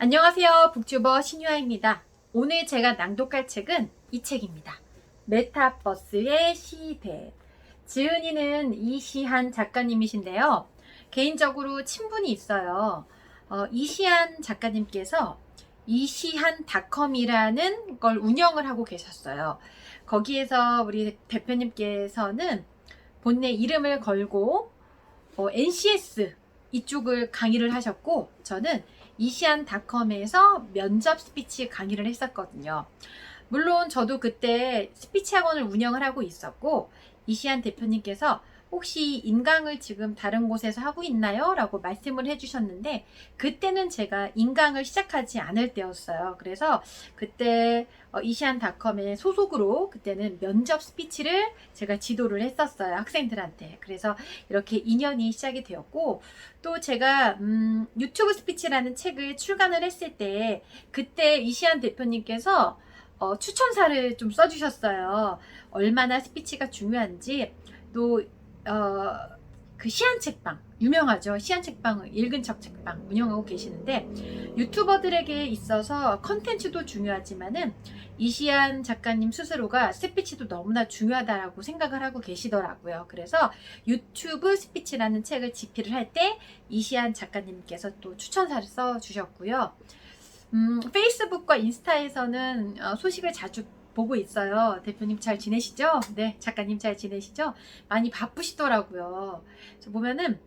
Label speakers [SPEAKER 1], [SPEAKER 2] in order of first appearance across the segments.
[SPEAKER 1] 안녕하세요. 북튜버 신유아입니다. 오늘 제가 낭독할 책은 이 책입니다. 메타버스의 시대. 지은이는 이시한 작가님이신데요. 개인적으로 친분이 있어요. 이시한 작가님께서 이시한닷컴이라는 걸 운영을 하고 계셨어요. 거기에서 우리 대표님께서는 본래 이름을 걸고 NCS 이쪽을 강의를 하셨고, 저는 이시안닷컴에서 면접 스피치 강의를 했었거든요. 물론 저도 그때 스피치 학원을 운영을 하고 있었고, 이시안 대표님께서 혹시 인강을 지금 다른 곳에서 하고 있나요? 라고 말씀을 해주셨는데, 그때는 제가 인강을 시작하지 않을 때였어요. 그래서 그때 이시안닷컴의 소속으로 그때는 면접 스피치를 제가 지도를 했었어요. 학생들한테. 그래서 이렇게 인연이 시작이 되었고, 또 제가 유튜브 스피치라는 책을 출간을 했을 때 그때 이시안 대표님께서 추천사를 좀 써주셨어요. 얼마나 스피치가 중요한지. 또 그 시안책방 유명하죠. 시안책방, 읽은 척 책방 운영하고 계시는데, 유튜버들에게 있어서 컨텐츠도 중요하지만은 이시안 작가님 스스로가 스피치도 너무나 중요하다고 생각을 하고 계시더라고요. 그래서 유튜브 스피치라는 책을 집필을 할 때 이시안 작가님께서 또 추천사를 써주셨고요. 페이스북과 인스타에서는 소식을 자주 보고 있어요. 대표님 잘 지내시죠? 네, 작가님 잘 지내시죠? 많이 바쁘시더라고요. 보면은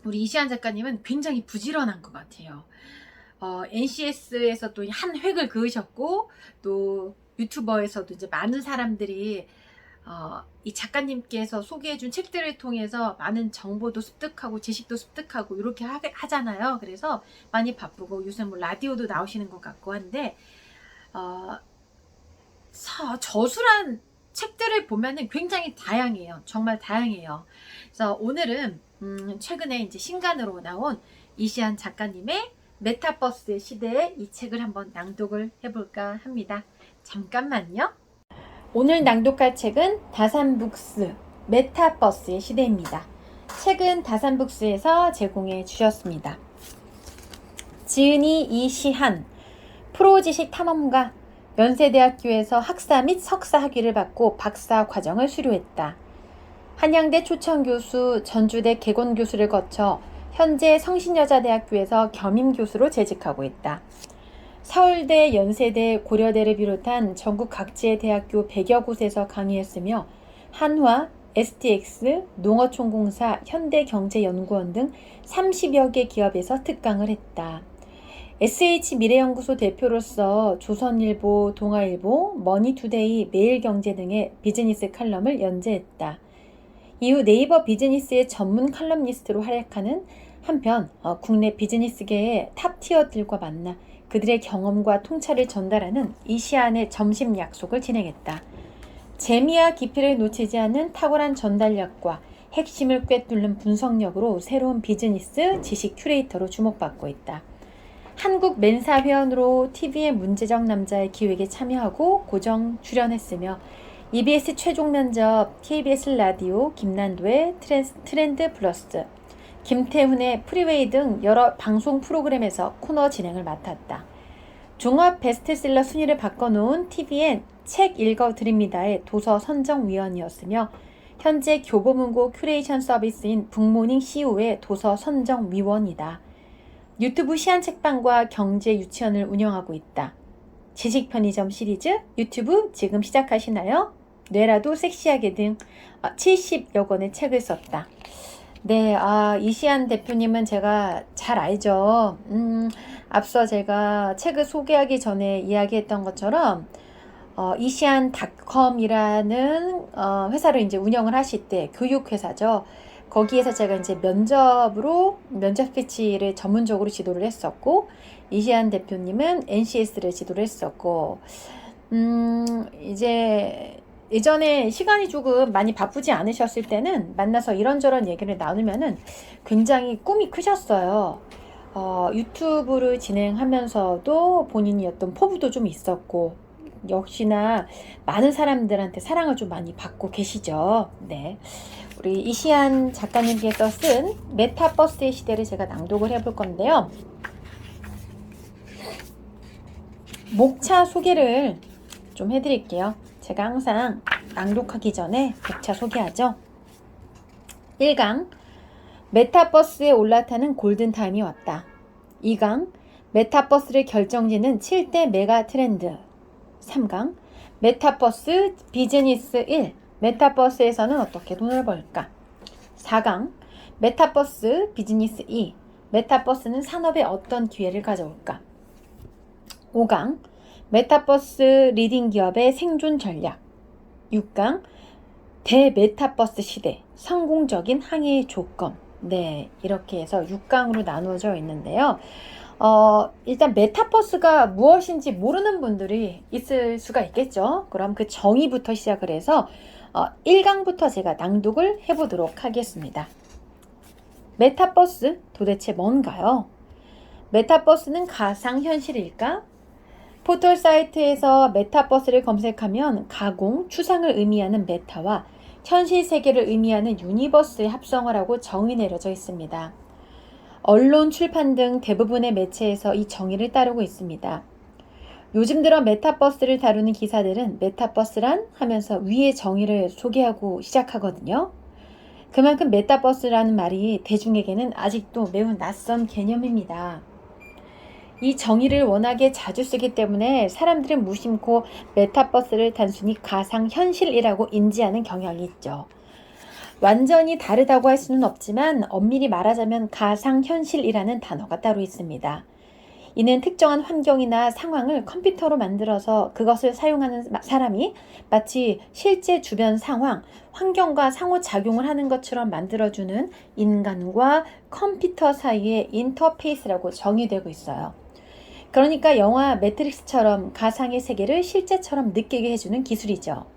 [SPEAKER 1] 우리 이시안 작가님은 굉장히 부지런한 것 같아요. NCS에서 또 한 획을 그으셨고, 또 유튜버에서도 이제 많은 사람들이 이 작가님께서 소개해준 책들을 통해서 많은 정보도 습득하고 지식도 습득하고 이렇게 하잖아요. 그래서 많이 바쁘고, 요새 뭐 라디오도 나오시는 것 같고 한데, 저술한 책들을 보면은 굉장히 다양해요. 정말 다양해요. 그래서 오늘은 최근에 이제 신간으로 나온 이시안 작가님의 메타버스의 시대에 이 책을 한번 낭독을 해볼까 합니다. 잠깐만요. 오늘 낭독할 책은 다산북스 메타버스의 시대입니다. 책은 다산북스에서 제공해 주셨습니다. 지은이 이시한 프로지식 탐험가, 연세대학교에서 학사 및 석사 학위를 받고 박사 과정을 수료했다. 한양대 초청교수, 전주대 개건교수를 거쳐 현재 성신여자대학교에서 겸임교수로 재직하고 있다. 서울대, 연세대, 고려대를 비롯한 전국 각지의 대학교 100여 곳에서 강의했으며 한화, STX, 농어촌공사, 현대경제연구원 등 30여 개 기업에서 특강을 했다. SH미래연구소 대표로서 조선일보, 동아일보, 머니투데이, 매일경제 등의 비즈니스 칼럼을 연재했다. 이후 네이버 비즈니스의 전문 칼럼니스트로 활약하는 한편 국내 비즈니스계의 탑티어들과 만나 그들의 경험과 통찰을 전달하는 이시안의 점심 약속을 진행했다. 재미와 깊이를 놓치지 않는 탁월한 전달력과 핵심을 꿰뚫는 분석력으로 새로운 비즈니스 지식 큐레이터로 주목받고 있다. 한국 멘사 회원으로 TV의 문제적 남자의 기획에 참여하고 고정 출연했으며 EBS 최종 면접, KBS 라디오, 김난도의 트렌드 플러스, 김태훈의 프리웨이 등 여러 방송 프로그램에서 코너 진행을 맡았다. 종합 베스트셀러 순위를 바꿔놓은 TVN 책 읽어드립니다의 도서 선정위원이었으며 현재 교보문고 큐레이션 서비스인 북모닝 CEO의 도서 선정위원이다. 유튜브 시안책방과 경제유치원을 운영하고 있다. 지식편의점 시리즈 유튜브 지금 시작하시나요? 뇌라도 섹시하게 등 70여 권의 책을 썼다. 네, 이시안 대표님은 제가 잘 알죠. 앞서 제가 책을 소개하기 전에 이야기했던 것처럼 이시안닷컴이라는 회사를 이제 운영을 하실 때, 교육회사죠. 거기에서 제가 이제 면접 스피치를 전문적으로 지도를 했었고, 이시안 대표님은 NCS를 지도를 했었고, 이제 예전에 시간이 조금 많이 바쁘지 않으셨을 때는 만나서 이런저런 얘기를 나누면은 굉장히 꿈이 크셨어요. 유튜브를 진행하면서도 본인이 어떤 포부도 좀 있었고, 역시나 많은 사람들한테 사랑을 좀 많이 받고 계시죠. 네. 우리 이시안 작가님께서 쓴 메타버스의 시대를 제가 낭독을 해볼 건데요. 목차 소개를 좀 해드릴게요. 제가 항상 낭독하기 전에 목차 소개하죠. 1강 메타버스에 올라타는 골든타임이 왔다. 2강 메타버스를 결정짓는 7대 메가 트렌드. 3강 메타버스 비즈니스 1. 메타버스에서는 어떻게 돈을 벌까? 4강 메타버스 비즈니스 2. 메타버스는 산업에 어떤 기회를 가져올까? 5강 메타버스 리딩 기업의 생존 전략. 6강 대메타버스 시대 성공적인 항해의 조건. 네, 이렇게 해서 6강으로 나누어져 있는데요. 일단 메타버스가 무엇인지 모르는 분들이 있을 수가 있겠죠. 그럼 그 정의부터 시작을 해서 1강부터 제가 낭독을 해보도록 하겠습니다. 메타버스 도대체 뭔가요? 메타버스는 가상현실일까? 포털 사이트에서 메타버스를 검색하면 가공, 추상을 의미하는 메타와 현실 세계를 의미하는 유니버스의 합성어라고 정의 내려져 있습니다. 언론, 출판 등 대부분의 매체에서 이 정의를 따르고 있습니다. 요즘 들어 메타버스를 다루는 기사들은 메타버스란 하면서 위의 정의를 소개하고 시작하거든요. 그만큼 메타버스라는 말이 대중에게는 아직도 매우 낯선 개념입니다. 이 정의를 워낙에 자주 쓰기 때문에 사람들은 무심코 메타버스를 단순히 가상현실이라고 인지하는 경향이 있죠. 완전히 다르다고 할 수는 없지만 엄밀히 말하자면 가상현실이라는 단어가 따로 있습니다. 이는 특정한 환경이나 상황을 컴퓨터로 만들어서 그것을 사용하는 사람이 마치 실제 주변 상황, 환경과 상호작용을 하는 것처럼 만들어주는 인간과 컴퓨터 사이의 인터페이스라고 정의되고 있어요. 그러니까 영화 매트릭스처럼 가상의 세계를 실제처럼 느끼게 해주는 기술이죠.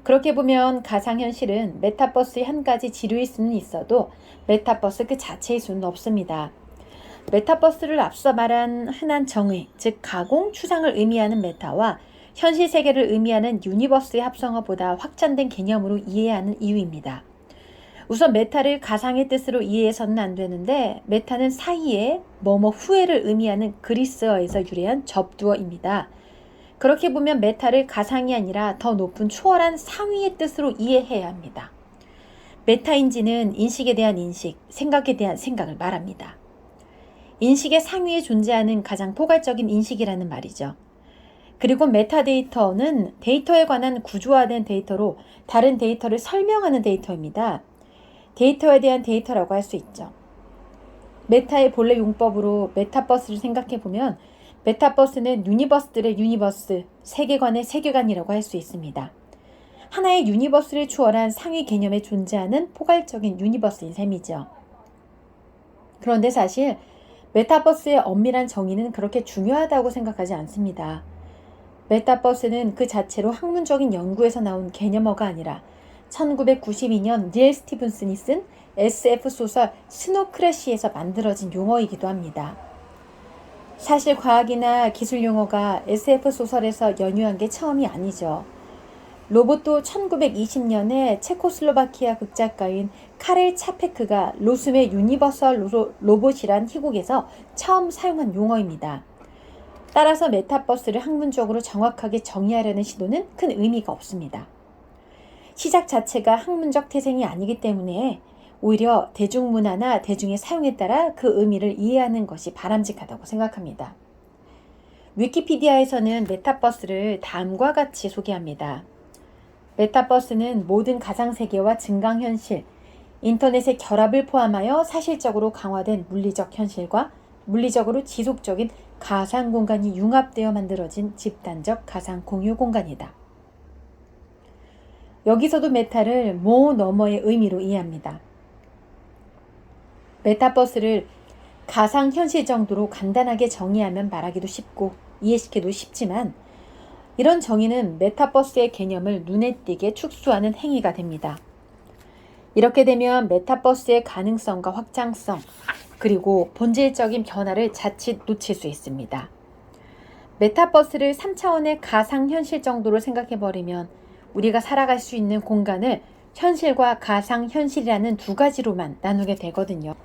[SPEAKER 1] 그렇게 보면 가상현실은 메타버스의 한 가지 지류일 수는 있어도 메타버스 그 자체일 수는 없습니다. 메타버스를 앞서 말한 흔한 정의, 즉 가공, 추상을 의미하는 메타와 현실 세계를 의미하는 유니버스의 합성어보다 확장된 개념으로 이해하는 이유입니다. 우선 메타를 가상의 뜻으로 이해해서는 안 되는데 메타는 사이에 뭐뭐 후에를 의미하는 그리스어에서 유래한 접두어입니다. 그렇게 보면 메타를 가상이 아니라 더 높은 초월한 상위의 뜻으로 이해해야 합니다. 메타인지는 인식에 대한 인식, 생각에 대한 생각을 말합니다. 인식의 상위에 존재하는 가장 포괄적인 인식이라는 말이죠. 그리고 메타데이터는 데이터에 관한 구조화된 데이터로 다른 데이터를 설명하는 데이터입니다. 데이터에 대한 데이터라고 할 수 있죠. 메타의 본래 용법으로 메타버스를 생각해보면 메타버스는 유니버스들의 유니버스, 세계관의 세계관이라고 할 수 있습니다. 하나의 유니버스를 초월한 상위 개념에 존재하는 포괄적인 유니버스인 셈이죠. 그런데 사실 메타버스의 엄밀한 정의는 그렇게 중요하다고 생각하지 않습니다. 메타버스는 그 자체로 학문적인 연구에서 나온 개념어가 아니라 1992년 닐 스티븐슨이 쓴 SF 소설 스노우 크래시에서 만들어진 용어이기도 합니다. 사실 과학이나 기술 용어가 SF 소설에서 연유한 게 처음이 아니죠. 로봇도 1920년에 체코슬로바키아 극작가인 카렐 차페크가 로숨의 유니버설 로봇이란 희곡에서 처음 사용한 용어입니다. 따라서 메타버스를 학문적으로 정확하게 정의하려는 시도는 큰 의미가 없습니다. 시작 자체가 학문적 태생이 아니기 때문에 오히려 대중문화나 대중의 사용에 따라 그 의미를 이해하는 것이 바람직하다고 생각합니다. 위키피디아에서는 메타버스를 다음과 같이 소개합니다. 메타버스는 모든 가상세계와 증강현실, 인터넷의 결합을 포함하여 사실적으로 강화된 물리적 현실과 물리적으로 지속적인 가상공간이 융합되어 만들어진 집단적 가상 공유 공간이다. 여기서도 메타를 모 너머의 의미로 이해합니다. 메타버스를 가상현실 정도로 간단하게 정의하면 말하기도 쉽고 이해시키기도 쉽지만 이런 정의는 메타버스의 개념을 눈에 띄게 축소하는 행위가 됩니다. 이렇게 되면 메타버스의 가능성과 확장성 그리고 본질적인 변화를 자칫 놓칠 수 있습니다. 메타버스를 3차원의 가상현실 정도로 생각해버리면 우리가 살아갈 수 있는 공간을 현실과 가상현실이라는 두 가지로만 나누게 되거든요.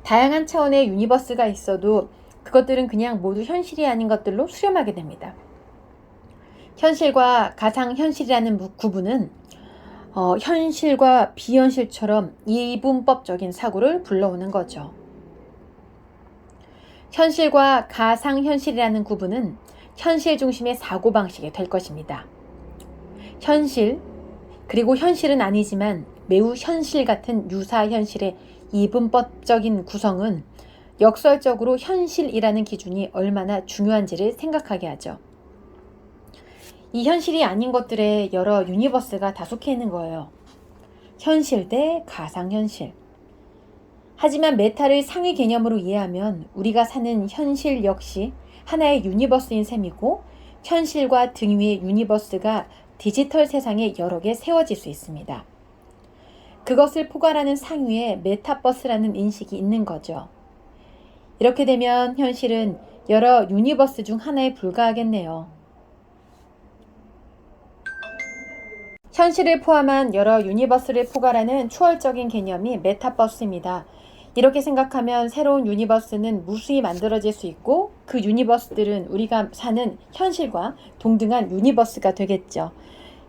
[SPEAKER 1] 다양한 차원의 유니버스가 있어도 그것들은 그냥 모두 현실이 아닌 것들로 수렴하게 됩니다. 현실과 가상현실이라는 구분은 현실과 비현실처럼 이분법적인 사고를 불러오는 거죠. 현실과 가상현실이라는 구분은 현실 중심의 사고방식이 될 것입니다. 현실, 그리고 현실은 아니지만 매우 현실 같은 유사현실의 이분법적인 구성은 역설적으로 현실이라는 기준이 얼마나 중요한지를 생각하게 하죠. 이 현실이 아닌 것들에 여러 유니버스가 다 속해 있는 거예요. 현실 대 가상현실. 하지만 메타를 상위 개념으로 이해하면 우리가 사는 현실 역시 하나의 유니버스인 셈이고, 현실과 등 위의 유니버스가 디지털 세상에 여러 개 세워질 수 있습니다. 그것을 포괄하는 상위에 메타버스라는 인식이 있는 거죠. 이렇게 되면 현실은 여러 유니버스 중 하나에 불과하겠네요. 현실을 포함한 여러 유니버스를 포괄하는 초월적인 개념이 메타버스입니다. 이렇게 생각하면 새로운 유니버스는 무수히 만들어질 수 있고, 그 유니버스들은 우리가 사는 현실과 동등한 유니버스가 되겠죠.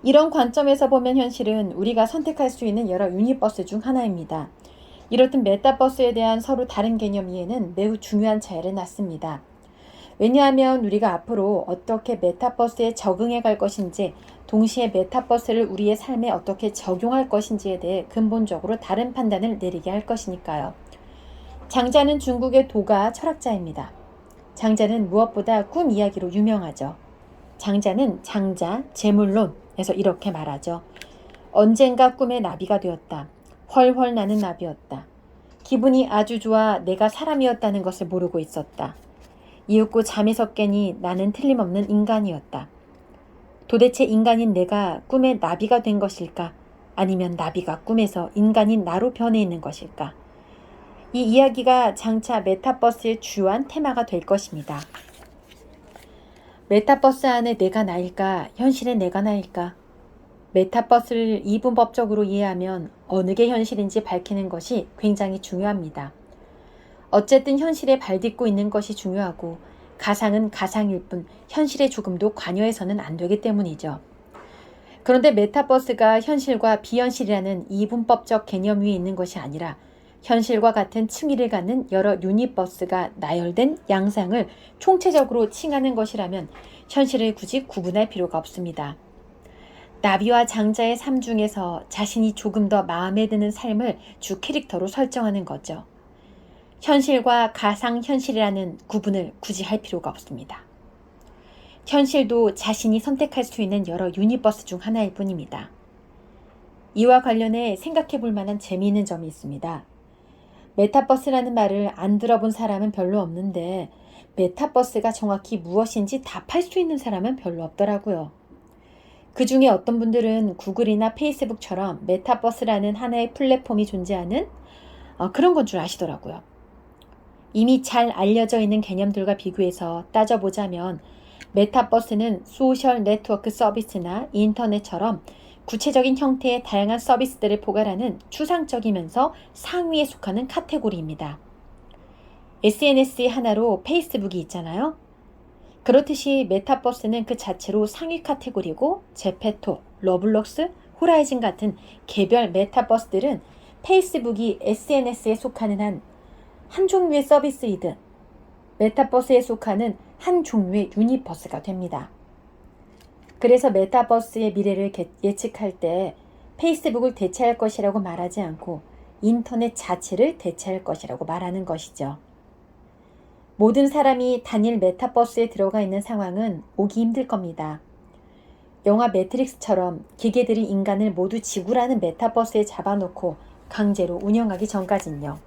[SPEAKER 1] 이런 관점에서 보면 현실은 우리가 선택할 수 있는 여러 유니버스 중 하나입니다. 이렇듯 메타버스에 대한 서로 다른 개념 이해는 매우 중요한 차이를 낳습니다. 왜냐하면 우리가 앞으로 어떻게 메타버스에 적응해 갈 것인지, 동시에 메타버스를 우리의 삶에 어떻게 적용할 것인지에 대해 근본적으로 다른 판단을 내리게 할 것이니까요. 장자는 중국의 도가 철학자입니다. 장자는 무엇보다 꿈 이야기로 유명하죠. 장자는 장자, 재물론에서 이렇게 말하죠. 언젠가 꿈의 나비가 되었다. 훨훨 나는 나비였다. 기분이 아주 좋아 내가 사람이었다는 것을 모르고 있었다. 이윽고 잠에서 깨니 나는 틀림없는 인간이었다. 도대체 인간인 내가 꿈의 나비가 된 것일까? 아니면 나비가 꿈에서 인간인 나로 변해 있는 것일까? 이 이야기가 장차 메타버스의 주요한 테마가 될 것입니다. 메타버스 안에 내가 나일까? 현실의 내가 나일까? 메타버스를 이분법적으로 이해하면 어느 게 현실인지 밝히는 것이 굉장히 중요합니다. 어쨌든 현실에 발딛고 있는 것이 중요하고, 가상은 가상일 뿐 현실에 조금도 관여해서는 안 되기 때문이죠. 그런데 메타버스가 현실과 비현실이라는 이분법적 개념 위에 있는 것이 아니라 현실과 같은 층위를 갖는 여러 유니버스가 나열된 양상을 총체적으로 칭하는 것이라면 현실을 굳이 구분할 필요가 없습니다. 나비와 장자의 삶 중에서 자신이 조금 더 마음에 드는 삶을 주 캐릭터로 설정하는 거죠. 현실과 가상현실이라는 구분을 굳이 할 필요가 없습니다. 현실도 자신이 선택할 수 있는 여러 유니버스 중 하나일 뿐입니다. 이와 관련해 생각해 볼 만한 재미있는 점이 있습니다. 메타버스라는 말을 안 들어본 사람은 별로 없는데, 메타버스가 정확히 무엇인지 답할 수 있는 사람은 별로 없더라고요. 그 중에 어떤 분들은 구글이나 페이스북처럼 메타버스라는 하나의 플랫폼이 존재하는 그런 건 줄 아시더라고요. 이미 잘 알려져 있는 개념들과 비교해서 따져보자면 메타버스는 소셜 네트워크 서비스나 인터넷처럼 구체적인 형태의 다양한 서비스들을 포괄하는 추상적이면서 상위에 속하는 카테고리입니다. SNS의 하나로 페이스북이 있잖아요. 그렇듯이 메타버스는 그 자체로 상위 카테고리고, 제페토, 러블록스, 호라이즌 같은 개별 메타버스들은 페이스북이 SNS에 속하는 한 종류의 서비스이듯 메타버스에 속하는 한 종류의 유니버스가 됩니다. 그래서 메타버스의 미래를 예측할 때 페이스북을 대체할 것이라고 말하지 않고 인터넷 자체를 대체할 것이라고 말하는 것이죠. 모든 사람이 단일 메타버스에 들어가 있는 상황은 오기 힘들 겁니다. 영화 매트릭스처럼 기계들이 인간을 모두 지구라는 메타버스에 잡아놓고 강제로 운영하기 전까진요.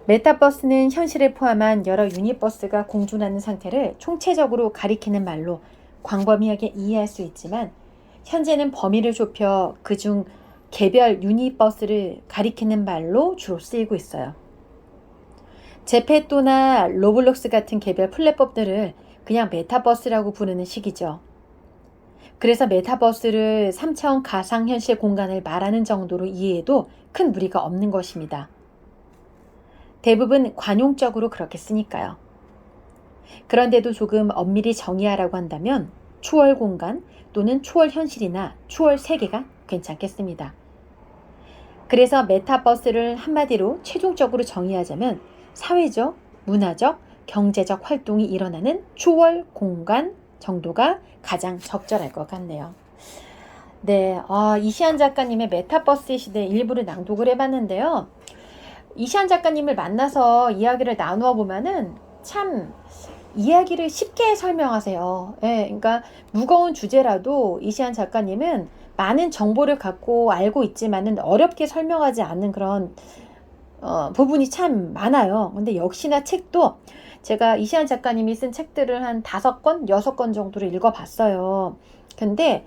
[SPEAKER 1] 메타버스는 현실을 포함한 여러 유니버스가 공존하는 상태를 총체적으로 가리키는 말로 광범위하게 이해할 수 있지만, 현재는 범위를 좁혀 그중 개별 유니버스를 가리키는 말로 주로 쓰이고 있어요. 제페토나 로블록스 같은 개별 플랫폼들을 그냥 메타버스라고 부르는 식이죠. 그래서 메타버스를 3차원 가상현실 공간을 말하는 정도로 이해해도 큰 무리가 없는 것입니다. 대부분 관용적으로 그렇게 쓰니까요. 그런데도 조금 엄밀히 정의하라고 한다면 초월 공간 또는 초월 현실이나 초월 세계가 괜찮겠습니다. 그래서 메타버스를 한마디로 최종적으로 정의하자면 사회적, 문화적, 경제적 활동이 일어나는 초월 공간 정도가 가장 적절할 것 같네요. 네, 이시안 작가님의 메타버스의 시대 일부를 낭독을 해봤는데요. 이시안 작가님을 만나서 이야기를 나누어 보면은 참 이야기를 쉽게 설명하세요. 예, 그러니까 무거운 주제라도 이시안 작가님은 많은 정보를 갖고 알고 있지만은 어렵게 설명하지 않는 그런 부분이 참 많아요. 근데 역시나 책도 제가 이시안 작가님이 쓴 책들을 한 5권, 6권 정도를 읽어봤어요. 근데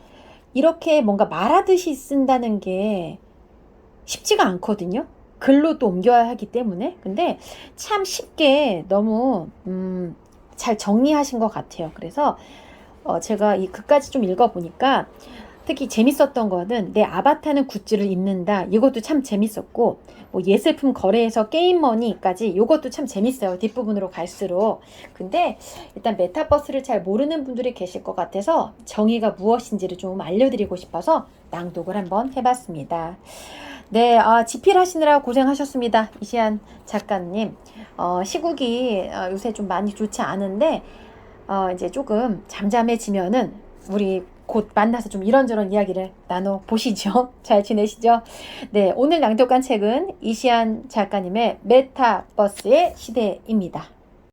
[SPEAKER 1] 이렇게 뭔가 말하듯이 쓴다는 게 쉽지가 않거든요. 글로 또 옮겨야 하기 때문에. 근데 참 쉽게 너무 잘 정리하신 것 같아요. 그래서 제가 이 글까지 좀 읽어보니까 특히 재밌었던 거는 내 아바타는 굿즈를 입는다. 이것도 참 재밌었고 뭐 예술품 거래에서 게임머니까지 이것도 참 재밌어요. 뒷부분으로 갈수록. 근데 일단 메타버스를 잘 모르는 분들이 계실 것 같아서 정의가 무엇인지를 좀 알려드리고 싶어서 낭독을 한번 해봤습니다. 네, 집필하시느라 고생하셨습니다. 이시안 작가님. 시국이 요새 좀 많이 좋지 않은데 이제 조금 잠잠해지면은 우리 곧 만나서 좀 이런저런 이야기를 나눠보시죠. 잘 지내시죠? 네, 오늘 낭독한 책은 이시안 작가님의 메타버스의 시대입니다.